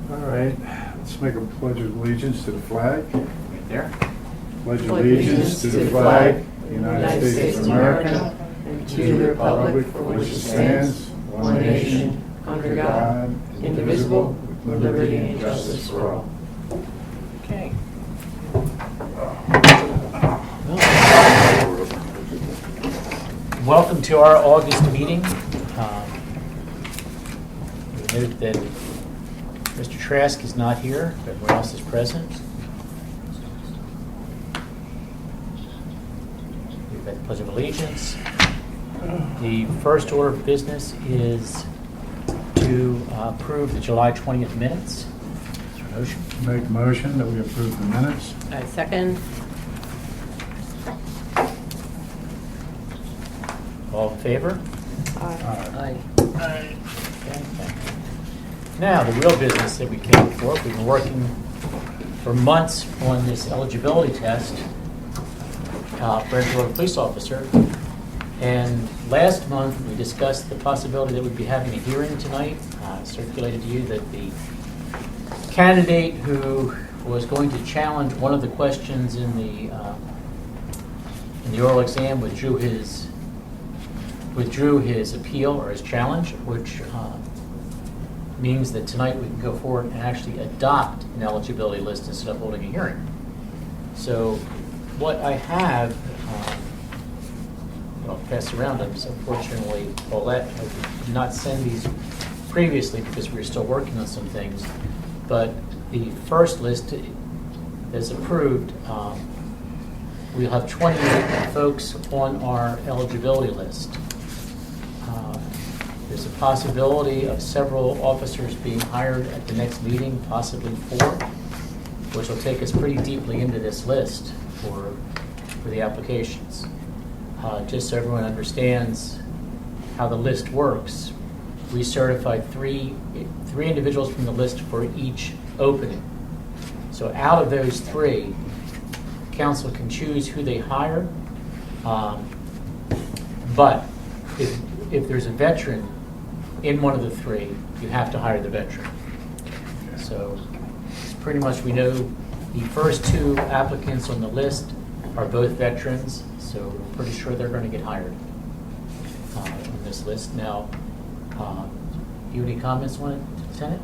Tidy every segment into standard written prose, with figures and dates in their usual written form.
All right, let's make a pledge of allegiance to the flag. Right there. Pledge allegiance to the flag, United States of America, and to the republic for which it stands, one nation, under God, indivisible, with liberty and justice for all. Okay. Welcome to our August meeting. We note that Mr. Trask is not here, but everyone else is present. We've got the Pledge of Allegiance. The first order of business is to approve the July 20th minutes. Is there a motion? Make a motion that we approve the minutes. I second. All in favor? Aye. Okay, thank you. Now, the real business that we came for, we've been working for months on this eligibility test for entry-level police officer. And last month, we discussed the possibility that we'd be having a hearing tonight. Circulated to you that the candidate who was going to challenge one of the questions in the oral exam withdrew his appeal or his challenge, which means that tonight we can go forward and actually adopt an eligibility list instead of holding a hearing. So what I have, I'll pass around them, so unfortunately, Paulette, I did not send these previously because we were still working on some things, but the first list is approved. We'll have 28 folks on our eligibility list. There's a possibility of several officers being hired at the next meeting, possibly 4, which will take us pretty deeply into this list for the applications. Just so everyone understands how the list works, we certified three individuals from the list for each opening. So out of those 3, council can choose who they hire, but if there's a veteran in one of the 3, you have to hire the veteran. So pretty much we know the first 2 applicants on the list are both veterans, so we're pretty sure they're going to get hired on this list. Now, you have any comments on it, Lieutenant?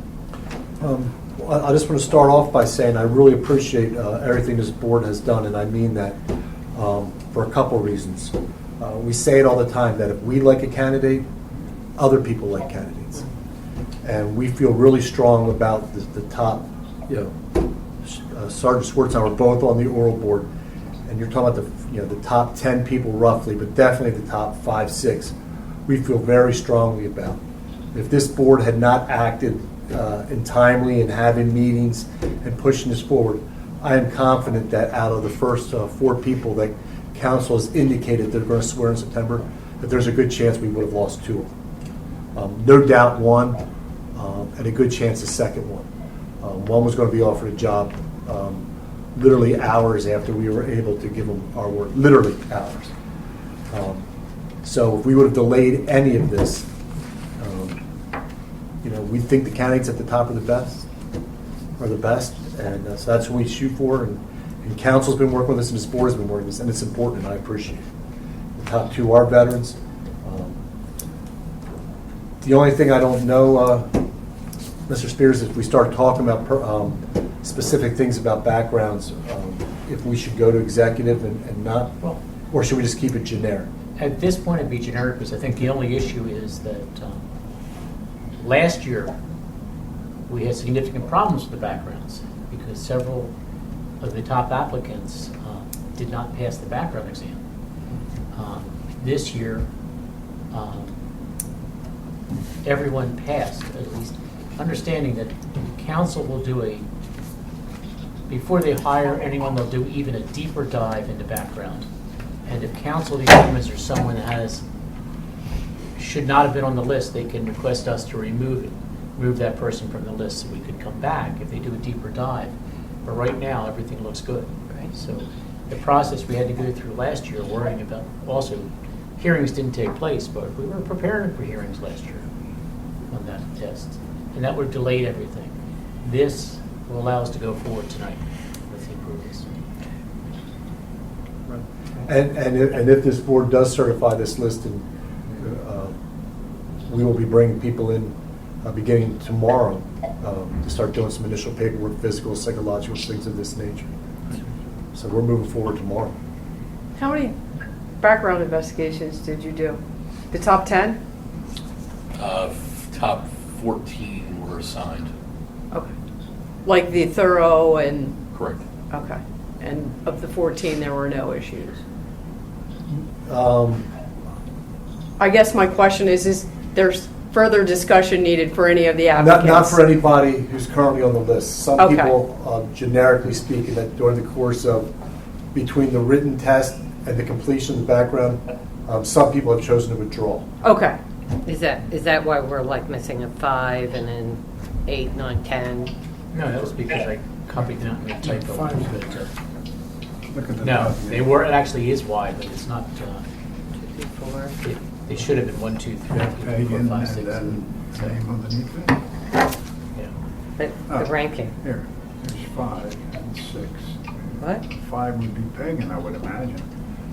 I just want to start off by saying I really appreciate everything this board has done, and I mean that for a couple reasons. We say it all the time that if we like a candidate, other people like candidates, and we feel really strong about the top. Sergeant Schwartz and I were both on the oral board, and you're talking about the top 10 people roughly, but definitely the top 5, 6. We feel very strongly about. If this board had not acted in timely and having meetings and pushing this forward, I am confident that out of the first 4 people that council has indicated they're going to swear in September, that there's a good chance we would have lost 2. No doubt 1, and a good chance the second one. One was going to be offered a job literally hours after we were able to give them our word, literally hours. So if we would have delayed any of this, we think the candidates at the top are the best, and so that's what we shoot for. And council's been working with us, and this board has been working with us, and it's important, and I appreciate it. The top 2 are veterans. The only thing I don't know, Mr. Spears, is if we start talking about specific things about backgrounds, if we should go to executive and not, or should we just keep it generic? At this point, it'd be generic because I think the only issue is that last year we had significant problems with the backgrounds because several of the top applicants did not pass the background exam. This year, everyone passed, at least understanding that council will do before they hire anyone, they'll do even a deeper dive into background. And if council determines there's someone that should not have been on the list, they can request us to remove that person from the list so we could come back if they do a deeper dive. But right now, everything looks good. Right? So the process we had to go through last year, worrying about also hearings didn't take place, but we were preparing for hearings last year on that test, and that would have delayed everything. this will allow us to go forward tonight with the approvals. And if this board does certify this list, and we will be bringing people in beginning tomorrow to start doing some initial paperwork, physical, psychological, things of this nature. So we're moving forward tomorrow. How many background investigations did you do? The top 10? Top 14 were assigned. Okay. Like the thorough and, Correct. okay. And of the 14, there were no issues? I guess my question is there's further discussion needed for any of the applicants? Not for anybody who's currently on the list. Some Okay. people, generically speaking, that during the course of between the written test and the completion of the background, some people have chosen to withdraw. Okay. Is that why we're like missing a 5 and then 8, 9, 10? No, that was because I copied them and made a typo. Fine. Look at the No, top. they were, it actually is wide, but it's not, 2, 3, 4. they should have been 1, 2, 3, 4, Pagan 5, and 6. then So, name underneath it. yeah. The ranking. Here, there's 5 and 6. What? 5 would be pagan, I would imagine.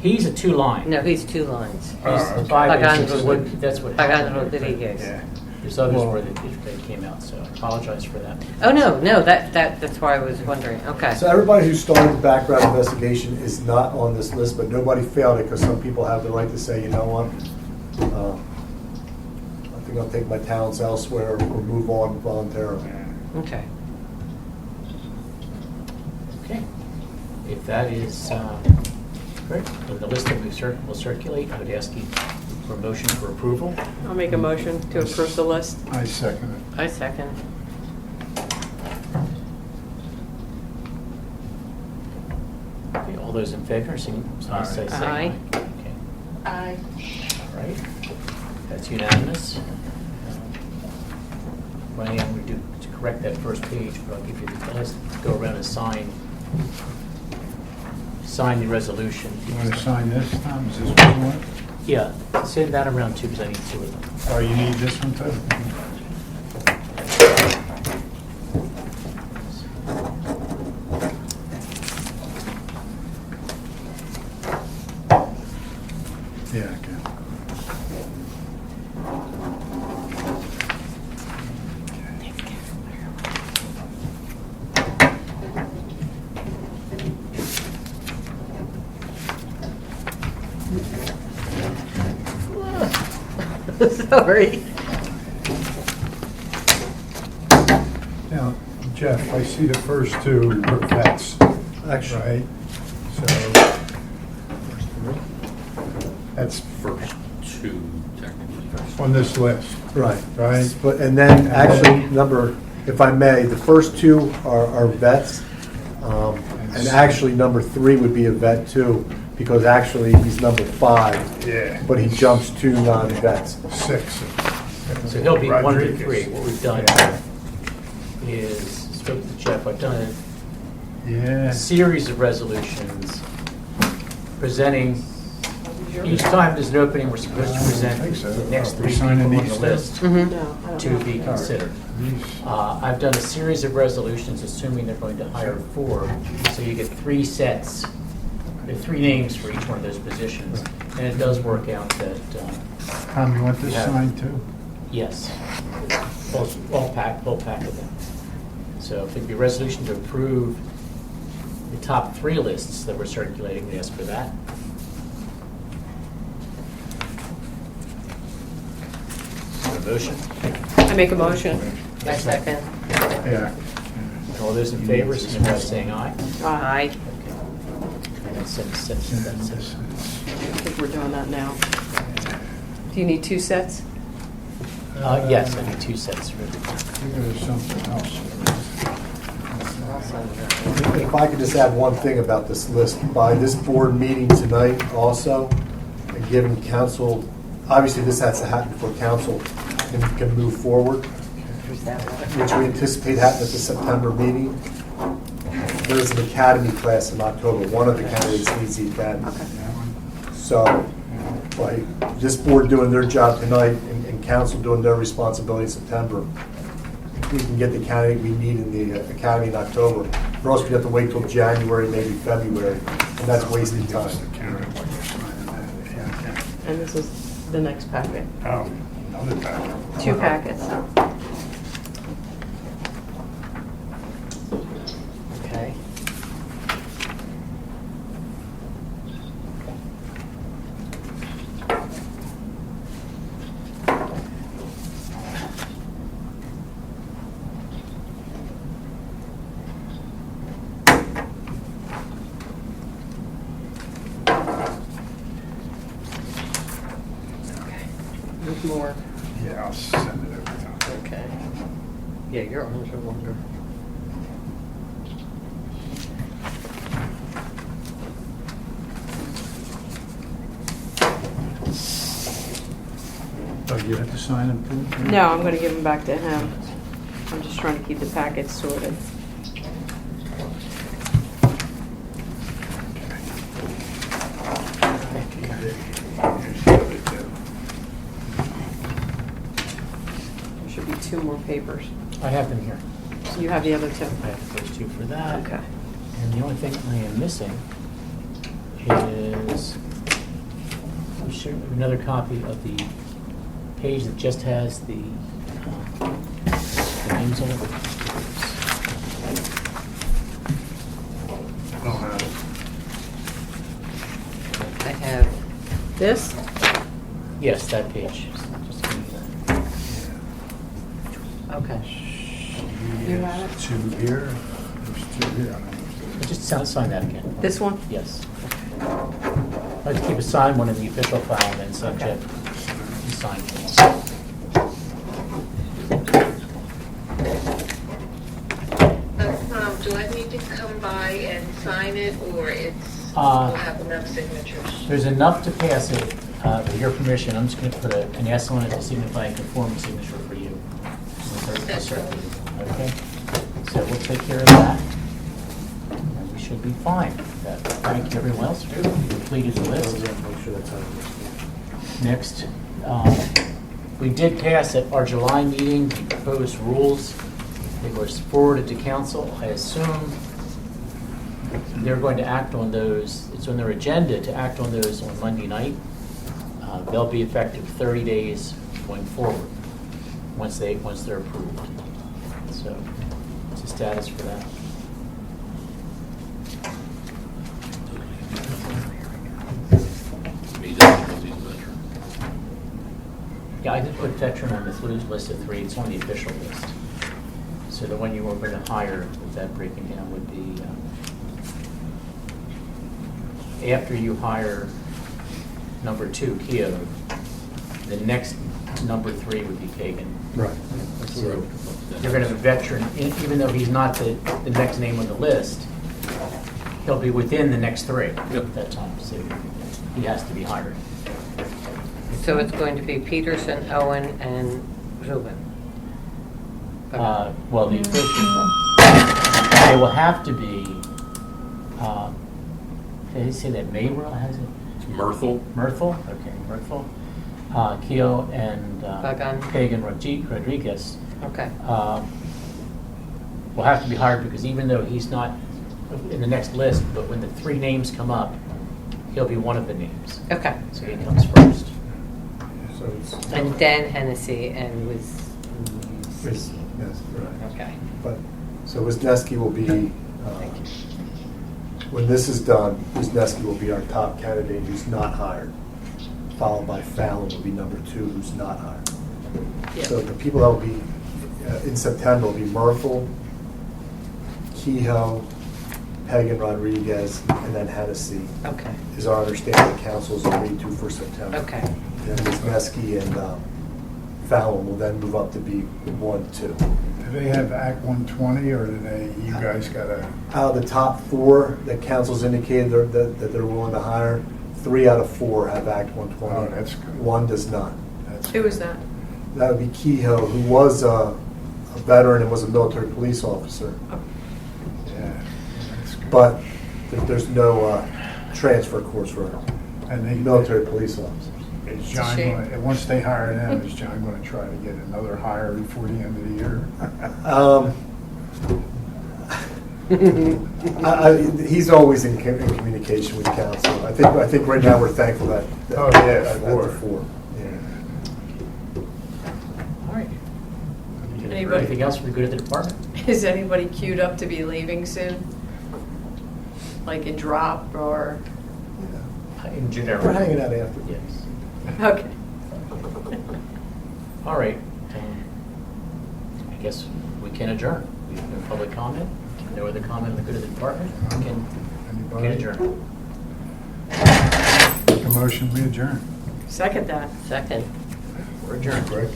He's a 2-line. No, he's 2 lines. Oh, He's okay. 5 and 6, Pagano- that's what Pagano happened. Rodriguez. Yeah. There's others Well- where they came out, so I apologize for that. Oh, no, that's why I was wondering. Okay. So everybody who started the background investigation is not on this list, but nobody failed it because some people have the right to say, you know what, I think I'll take my talents elsewhere or move on voluntarily. Okay. Okay. If that is great, then the list that we'll circulate, I would ask you for a motion for approval. I'll make a motion to approve the list. I second it. I second. Okay, all those in favor, say say Aye. Okay. Aye. All right, that's unanimous. What I am going to do to correct that first page, but I'll give you the list, go around and sign the resolution. You want to sign this, Tom? Is this what you want? Yeah, send that around too, because I need 2 of them. Oh, you need this one too? Yeah, okay. Sorry. Now, Jeff, I see the first 2 were vets, Actually, right? So, that's First 2, technically. on this list, right. right? But, and then actually, if I may, the first 2 are vets. And actually, number 3 would be a vet too, because actually he's number 5, Yeah. but he jumps 2 non-vets. 6. So he'll be 1 to Rodriguez. 3. What we've done Yeah. is, spoke to Jeff, I've done a Yeah. series of resolutions presenting, each time there's an opening, we're supposed to I present think so. the next Are 3 we people signing on the these list No, I don't to know. be considered. These- I've done a series of resolutions, assuming they're going to hire 4, so you get 3 sets, there are 3 names for each one of those positions, and it does work out that, Tom, you want this Yeah. signed too? yes, all packed of them. So if it'd be a resolution to approve the top 3 lists that we're circulating, we ask for that. Is there a motion? I make a motion. I second. Yeah. All those in favor, signify by saying aye. Aye. And then send Yeah, that this sent. is- I think we're doing that now. Do you need 2 sets? Yes, I need 2 sets. really. There's something else. If I could just add one thing about this list, by this board meeting tonight also, and giving council, obviously this has to happen before council can move forward, Who's that one? which we anticipate happening at the September meeting. There's an academy class in October. One of the candidates needs the academy. Okay. That one? So, by this board doing their job tonight and council doing their responsibility in September, we can get the candidate we need in the academy in October. Or else we have to wait till January, maybe February, and that's wasting time. And this is the next packet. Oh, another packet. 2 packets. Okay. With more. Yeah, I'll send it over to him. Okay. Yeah, your arms are longer. Oh, you have to sign them too? No, I'm going to give them back to him. I'm just trying to keep the packets sorted. Here's the other two. There should be 2 more papers. I have them here. You have the other 2? I have the first 2 for that. Okay. And the only thing I am missing is another copy of the page that just has the names on it. I don't have it. I have, This? Yes, that page. Just give me that. okay. You have it? Two here, there's 2 here. Just sign that again. This one? Yes. I'd like to keep a signed one in the official file and then subject to sign. Do I need to come by and sign it, or it's, Uh, we'll have enough signatures? There's enough to pass it, with your permission. I'm just going to put an S on it to signify a conforming signature for you. Okay? So we'll take care of that. And we should be fine. Thank you, everyone else, who completed the list. Make sure that's how it is. Next, we did pass at our July meeting the proposed rules. They were forwarded to council. I assume they're going to act on those. It's on their agenda to act on those on Monday night. They'll be effective 30 days going forward, once they're approved. So, what's the status for that? He doesn't because he's a veteran. Yeah, I did put veteran on the list of 3. It's on the official list. So the one you were going to hire, with that breaking down, would be after you hire number 2, Keo, the next number 3 would be Kagan. Right. So you're going to have a veteran, even though he's not the next name on the list, he'll be within the next 3 at that time. So he has to be hired. So it's going to be Peterson, Owen, and Rubin. Well, they will have to be, did they say that Mayra has it? It's Myrtle. Myrtle? Okay, Myrtle. Keo and Pagan. Pagan Rodriguez Okay. will have to be hired because even though he's not in the next list, but when the 3 names come up, he'll be one of the names. Okay. So he comes first. So it's, And Dan Hennessy and yes, right. Okay. But, so Wisniewski will be, Thank you. when this is done, Wisniewski will be our top candidate who's not hired, followed by Fallon will be number 2 who's not hired. Yeah. So the people that will be in September will be Myrtle, Kehoe, Pagan Rodriguez, and then Hennessy Okay. is our understanding the council's agreed to for September. Okay. Then Wisniewski and Fallon will then move up to be 1, 2. Do they have Act 120, or you guys gotta, Out of the top 4 that council's indicated that they're willing to hire, 3 out of 4 have Act 120. Oh, that's good. 1 does not. that's... Who was that? That would be Kehoe, who was a veteran and was a military police officer. Yeah, that's good. But there's no transfer course for And they, military police officers. Is a John shame. going, once they hire them, is John going to try to get another hire before the end of the year? He's always in communication with council. I think right now we're thankful that. Oh, yeah, at sure. the four. Yeah. All right. Anybody? Anything else for the good of the department? Is anybody queued up to be leaving soon? Like a drop or, In general. We're hanging out after. Yes. okay. All right. I guess we can adjourn. We have no public comment, no other comment on the good of the department. We can Anybody? adjourn. Make a motion, we adjourn. Second that. Second. We're adjourned. Greg?